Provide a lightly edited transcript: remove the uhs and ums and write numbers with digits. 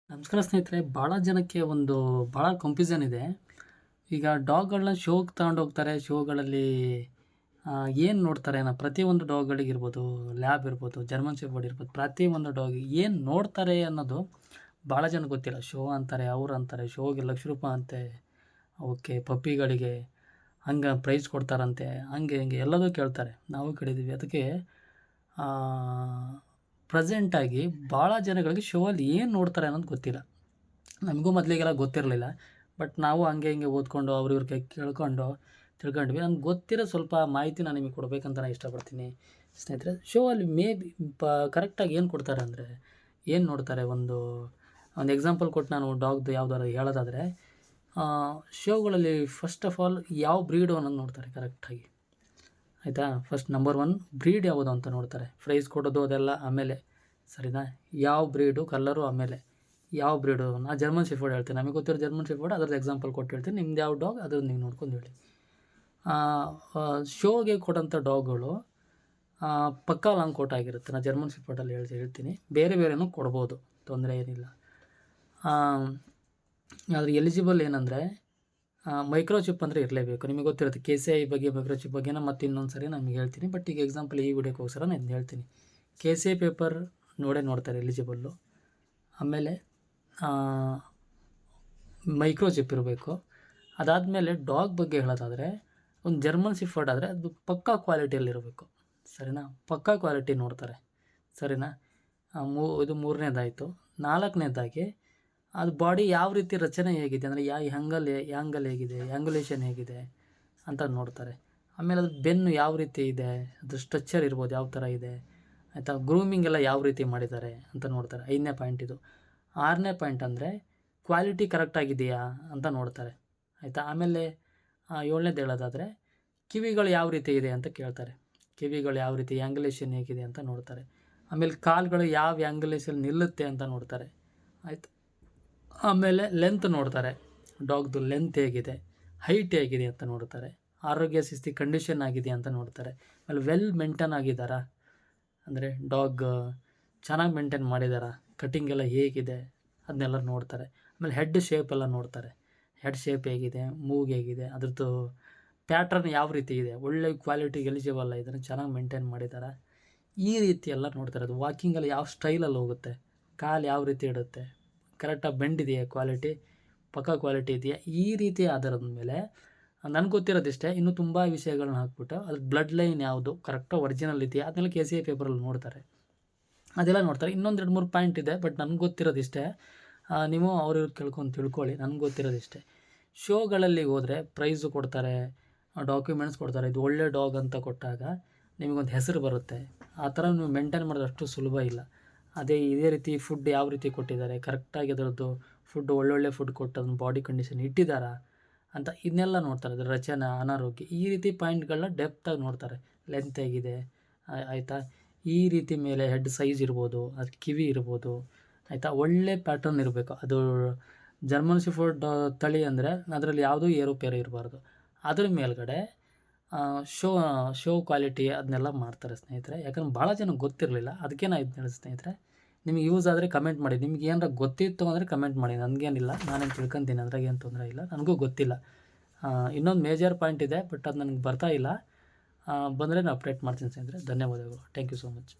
ನಮಸ್ಕಾರ ಸ್ನೇಹಿತರೆ. ಭಾಳ ಜನಕ್ಕೆ ಭಾಳ ಕನ್ಫ್ಯೂಷನ್ ಇದೆ. ಈಗ ಡಾಗ್‌ಗಳನ್ನ ಶೋಗೆ ತಗೊಂಡೋಗ್ತಾರೆ. ಶೋಗಳಲ್ಲಿ ಏನು ನೋಡ್ತಾರೆ ಪ್ರತಿಯೊಂದು ಡಾಗ್‌ಗಳಿಗಿರ್ಬೋದು, ಲ್ಯಾಬ್ ಇರ್ಬೋದು, ಜರ್ಮನ್ ಶೆಫರ್ಡ್ ಇರ್ಬೋದು, ಪ್ರತಿಯೊಂದು ಡಾಗ್ ಏನು ನೋಡ್ತಾರೆ ಅನ್ನೋದು ಭಾಳ ಜನಕ್ಕೆ ಗೊತ್ತಿಲ್ಲ. ಶೋ ಅಂತಾರೆ, ಅವ್ರು ಅಂತಾರೆ, ಶೋಗೆ ₹1,00,000 ಅಂತೆ. ಅವಕ್ಕೆ ಪಪ್ಪಿಗಳಿಗೆ ಹಂಗೆ ಪ್ರೈಸ್ ಕೊಡ್ತಾರಂತೆ, ಹಂಗೆ ಹಿಂಗೆ ಎಲ್ಲದೂ ಕೇಳ್ತಾರೆ. ನಾವು ಕೇಳಿದ್ದೀವಿ. ಅದಕ್ಕೆ ಪ್ರೆಸೆಂಟಾಗಿ ಭಾಳ ಜನಗಳಿಗೆ ಶೋ ಅಲ್ಲಿ ಏನು ನೋಡ್ತಾರೆ ಅನ್ನೋದು ಗೊತ್ತಿಲ್ಲ. ನಮಗೂ ಮೊದಲಿಗೆಲ್ಲ ಗೊತ್ತಿರಲಿಲ್ಲ. ಬಟ್ ನಾವು ಹಂಗೆ ಹಿಂಗೆ ಓದ್ಕೊಂಡು ಇವ್ರ ಕೇಳ್ಕೊಂಡು ತಿಳ್ಕೊಂಡ್ವಿ. ನಮ್ಗೆ ಗೊತ್ತಿರೋ ಸ್ವಲ್ಪ ಮಾಹಿತಿ ನಾನು ನಿಮಗೆ ಕೊಡಬೇಕಂತ ನಾನು ಇಷ್ಟಪಡ್ತೀನಿ ಸ್ನೇಹಿತರೆ. ಶೋ ಅಲ್ಲಿ ಮೇ ಬಿ ಕರೆಕ್ಟಾಗಿ ಏನು ಕೊಡ್ತಾರೆ ಅಂದರೆ, ಏನು ನೋಡ್ತಾರೆ, ಒಂದು ಎಕ್ಸಾಂಪಲ್ ಕೊಟ್ಟು ನಾನು ಡಾಗ್ದು ಯಾವ್ದಾದ್ರು ಹೇಳೋದಾದರೆ, ಶೋಗಳಲ್ಲಿ ಫಸ್ಟ್ ಆಫ್ ಆಲ್ ಯಾವ ಬ್ರೀಡು ಅನ್ನೋದು ನೋಡ್ತಾರೆ ಕರೆಕ್ಟಾಗಿ. ಆಯಿತಾ? ಫಸ್ಟ್ ನಂಬರ್ 1 ಬ್ರೀಡ್ ಯಾವುದು ಅಂತ ನೋಡ್ತಾರೆ. ಪ್ರೈಸ್ ಕೊಡೋದು ಅದೆಲ್ಲ ಆಮೇಲೆ, ಸರಿನಾ? ಯಾವ ಬ್ರೀಡು, ಕಲ್ಲರು ಆಮೇಲೆ ಯಾವ ಬ್ರೀಡು. ನಾನು ಜರ್ಮನ್ ಶೆಫರ್ಡ್ ಹೇಳ್ತೀನಿ. ನಮಗೆ ಗೊತ್ತಿರೋ ಜರ್ಮನ್ ಶೆಫರ್ಡ್ ಅದ್ರದ್ದು ಎಕ್ಸಾಂಪಲ್ ಕೊಟ್ಟು ಹೇಳ್ತೀನಿ. ನಿಮ್ದು ಯಾವ ಡಾಗ್ ಅದು ನೀವು ನೋಡ್ಕೊಂಡು ಹೇಳಿ. ಶೋಗೆ ಕೊಡೋಂಥ ಡಾಗ್ಗಳು ಪಕ್ಕಾ ಲಾಂಗ್ ಕೋಟ್ ಆಗಿರುತ್ತೆ. ನಾನು ಜರ್ಮನ್ ಶೆಫರ್ಡಲ್ಲಿ ಹೇಳ್ತೀನಿ. ಬೇರೆ ಬೇರೆನೂ ಕೊಡ್ಬೋದು, ತೊಂದರೆ ಏನಿಲ್ಲ. ಆದರೆ ಎಲಿಜಿಬಲ್ ಏನಂದರೆ ಮೈಕ್ರೋಚಿಪ್ ಅಂದರೆ ಇರಲೇಬೇಕು. ನಿಮಗೆ ಗೊತ್ತಿರುತ್ತೆ KCI ಬಗ್ಗೆ, ಮೈಕ್ರೋಚಿಪ್ ಬಗ್ಗೆನ ಮತ್ತೆ ಇನ್ನೊಂದು ಸರಿ ನಾನು ಹೇಳ್ತೀನಿ. ಬಟ್ ಈಗ ಎಕ್ಸಾಂಪಲ್ ಈ ವಿಡಿಯೋಕ್ಕೋಸ್ಕರ ನಾನು ಹೇಳ್ತೀನಿ. KCI ಪೇಪರ್ ನೋಡ್ತಾರೆ ಎಲಿಜಿಬಲ್ಲು. ಆಮೇಲೆ ಮೈಕ್ರೋಚಿಪ್ ಇರಬೇಕು. ಅದಾದಮೇಲೆ ಡಾಗ್ ಬಗ್ಗೆ ಹೇಳೋದಾದರೆ, ಒಂದು ಜರ್ಮನ್ ಶೆಫರ್ಡ್ ಆದರೆ ಅದು ಪಕ್ಕಾ ಕ್ವಾಲಿಟಿಯಲ್ಲಿರಬೇಕು. ಸರಿನಾ? ಪಕ್ಕಾ ಕ್ವಾಲಿಟಿ ನೋಡ್ತಾರೆ. ಸರಿನಾ? ಇದು 3ನೇದಾಯಿತು. 4ನೇದಾಗಿ ಅದು ಬಾಡಿ ಯಾವ ರೀತಿ ರಚನೆ ಹೇಗಿದೆ ಅಂದರೆ, ಯಾಂಗಲ್ ಹೇಗಿದೆ, ಯಾಂಗುಲೇಷನ್ ಹೇಗಿದೆ ಅಂತ ನೋಡ್ತಾರೆ. ಆಮೇಲೆ ಅದು ಬೆನ್ನು ಯಾವ ರೀತಿ ಇದೆ, ಅದು ಸ್ಟ್ರಕ್ಚರ್ ಇರ್ಬೋದು ಯಾವ ಥರ ಇದೆ, ಆಯಿತಾ? ಗ್ರೂಮಿಂಗ್ ಎಲ್ಲ ಯಾವ ರೀತಿ ಮಾಡಿದ್ದಾರೆ ಅಂತ ನೋಡ್ತಾರೆ. 5ನೇ ಪಾಯಿಂಟ್ ಇದು. 6ನೇ ಪಾಯಿಂಟ್ ಅಂದರೆ ಕ್ವಾಲಿಟಿ ಕರೆಕ್ಟಾಗಿದೆಯಾ ಅಂತ ನೋಡ್ತಾರೆ. ಆಯಿತಾ? ಆಮೇಲೆ 7ನೇದು ಹೇಳೋದಾದರೆ ಕಿವಿಗಳು ಯಾವ ರೀತಿ ಇದೆ ಅಂತ ಕೇಳ್ತಾರೆ. ಕಿವಿಗಳು ಯಾವ ರೀತಿ, ಯಾಂಗುಲೇಷನ್ ಹೇಗಿದೆ ಅಂತ ನೋಡ್ತಾರೆ. ಆಮೇಲೆ ಕಾಲುಗಳು ಯಾವ ಯಾಂಗುಲೇಷನ್ ನಿಲ್ಲುತ್ತೆ ಅಂತ ನೋಡ್ತಾರೆ. ಆಯಿತು? ಆಮೇಲೆ ಲೆಂತ್ ನೋಡ್ತಾರೆ. ಡಾಗ್ದು ಲೆಂತ್ ಹೇಗಿದೆ, ಹೈಟ್ ಹೇಗಿದೆ ಅಂತ ನೋಡ್ತಾರೆ. ಆರೋಗ್ಯ ಸ್ಥಿತಿ ಕಂಡೀಷನ್ ಆಗಿದೆಯಾ ಅಂತ ನೋಡ್ತಾರೆ. ಆಮೇಲೆ ವೆಲ್ ಮೇಂಟೈನ್ ಆಗಿದ್ದಾರಾ, ಅಂದರೆ ಡಾಗ್ ಚೆನ್ನಾಗಿ ಮೇಂಟೈನ್ ಮಾಡಿದಾರಾ, ಕಟಿಂಗ್ ಎಲ್ಲ ಹೇಗಿದೆ ಅದನ್ನೆಲ್ಲ ನೋಡ್ತಾರೆ. ಆಮೇಲೆ ಹೆಡ್ ಶೇಪ್ ಎಲ್ಲ ನೋಡ್ತಾರೆ. ಹೆಡ್ ಶೇಪ್ ಹೇಗಿದೆ, ಮೂಗ್ ಹೇಗಿದೆ, ಅದ್ರದ್ದು ಪ್ಯಾಟ್ರನ್ ಯಾವ ರೀತಿ ಇದೆ, ಒಳ್ಳೆ ಕ್ವಾಲಿಟಿಗೆ ಎಲಿಜಿಬಲ್ ಇದನ್ನು ಚೆನ್ನಾಗಿ ಮೇಂಟೈನ್ ಮಾಡಿದಾರಾ, ಈ ರೀತಿ ಎಲ್ಲ ನೋಡ್ತಾರೆ. ಅದು ವಾಕಿಂಗಲ್ಲಿ ಯಾವ ಸ್ಟೈಲಲ್ಲಿ ಹೋಗುತ್ತೆ, ಕಾಲು ಯಾವ ರೀತಿ ಇಡುತ್ತೆ, ಕರೆಕ್ಟಾಗಿ ಬೆಂಡ್ ಇದೆಯಾ, ಕ್ವಾಲಿಟಿ ಪಕ್ಕಾ ಕ್ವಾಲಿಟಿ ಇದೆಯಾ, ಈ ರೀತಿ ಆಧಾರದ ಮೇಲೆ ನನಗೆ ಗೊತ್ತಿರೋದಿಷ್ಟೇ. ಇನ್ನೂ ತುಂಬ ವಿಷಯಗಳನ್ನ ಹಾಕ್ಬಿಟ್ಟು ಅದ್ರ ಬ್ಲಡ್ ಲೈನ್ ಯಾವುದು ಕರೆಕ್ಟಾಗಿ ಒರಿಜಿನಲ್ ಇದೆಯಾ ಅದನ್ನೆಲ್ಲ KCI ಪೇಪರಲ್ಲಿ ನೋಡ್ತಾರೆ. ಅದೆಲ್ಲ ನೋಡ್ತಾರೆ. ಇನ್ನೊಂದು 2-3 ಪಾಯಿಂಟ್ ಇದೆ, ಬಟ್ ನನಗೆ ಗೊತ್ತಿರೋದಿಷ್ಟೇ. ನೀವು ಅವ್ರವ್ರು ಕೇಳ್ಕೊಂಡು ತಿಳ್ಕೊಳ್ಳಿ. ನನಗೆ ಗೊತ್ತಿರೋದಿಷ್ಟೇ. ಶೋಗಳಲ್ಲಿ ಹೋದರೆ ಪ್ರೈಸು ಕೊಡ್ತಾರೆ, ಡಾಕ್ಯುಮೆಂಟ್ಸ್ ಕೊಡ್ತಾರೆ. ಇದು ಒಳ್ಳೆ ಡಾಗ್ ಅಂತ ಕೊಟ್ಟಾಗ ನಿಮಗೊಂದು ಹೆಸರು ಬರುತ್ತೆ. ಆ ಥರ ನೀವು ಮೇಂಟೈನ್ ಮಾಡೋದು ಅಷ್ಟು ಸುಲಭ ಇಲ್ಲ. ಇದೇ ರೀತಿ ಫುಡ್ ಯಾವ ರೀತಿ ಕೊಟ್ಟಿದ್ದಾರೆ, ಕರೆಕ್ಟಾಗಿ ಅದರದ್ದು ಫುಡ್ ಒಳ್ಳೊಳ್ಳೆ ಫುಡ್ ಕೊಟ್ಟು ಅದನ್ನ ಬಾಡಿ ಕಂಡೀಷನ್ ಇಟ್ಟಿದ್ದಾರಾ ಅಂತ ಇದನ್ನೆಲ್ಲ ನೋಡ್ತಾರೆ. ಅದರ ರಚನೆ, ಅನಾರೋಗ್ಯ, ಈ ರೀತಿ ಪಾಯಿಂಟ್ಗಳನ್ನ ಡೆಪ್ತಾಗಿ ನೋಡ್ತಾರೆ. ಲೆಂತ್ ಹೇಗಿದೆ, ಆಯಿತಾ? ಈ ರೀತಿ ಮೇಲೆ ಹೆಡ್ ಸೈಜ್ ಇರ್ಬೋದು, ಅದು ಕಿವಿ ಇರ್ಬೋದು, ಆಯಿತಾ? ಒಳ್ಳೆ ಪ್ಯಾಟರ್ನ್ ಇರಬೇಕು. ಅದು ಜರ್ಮನ್ ಶೆಫರ್ಡ್ ತಳಿ ಅಂದರೆ ಅದರಲ್ಲಿ ಯಾವುದೂ ಏರುಪೇರು ಇರಬಾರ್ದು. ಅದ್ರ ಮೇಲ್ಗಡೆ ಶೋ ಕ್ವಾಲಿಟಿ ಅದನ್ನೆಲ್ಲ ಮಾಡ್ತಾರೆ ಸ್ನೇಹಿತರೆ. ಯಾಕಂದ್ರೆ ಭಾಳ ಜನಕ್ಕೆ ಗೊತ್ತಿರಲಿಲ್ಲ. ಅದಕ್ಕೆ ನಾನು ಇದನ್ನ ಹೇಳಿದೆ ಸ್ನೇಹಿತರೆ. ನಿಮಗೆ ಯೂಸ್ ಆದರೆ ಕಮೆಂಟ್ ಮಾಡಿ. ನಿಮ್ಗೆ ಏನಾರ ಗೊತ್ತಿತ್ತು ಅಂದರೆ ಕಮೆಂಟ್ ಮಾಡಿ. ನನಗೇನಿಲ್ಲ, ನಾನೇನು ತಿಳ್ಕೊತೀನಿ, ಅದ್ರಾಗೇನು ತೊಂದರೆ ಇಲ್ಲ. ನನಗೂ ಗೊತ್ತಿಲ್ಲ. ಇನ್ನೊಂದು ಮೇಜರ್ ಪಾಯಿಂಟ್ ಇದೆ, ಬಟ್ ಅದು ನನಗೆ ಬರ್ತಾ ಇಲ್ಲ. ಬಂದರೆ ನಾನು ಅಪ್ಡೇಟ್ ಮಾಡ್ತೀನಿ ಸ್ನೇಹಿತರೆ. ಧನ್ಯವಾದಗಳು. Thank you so much.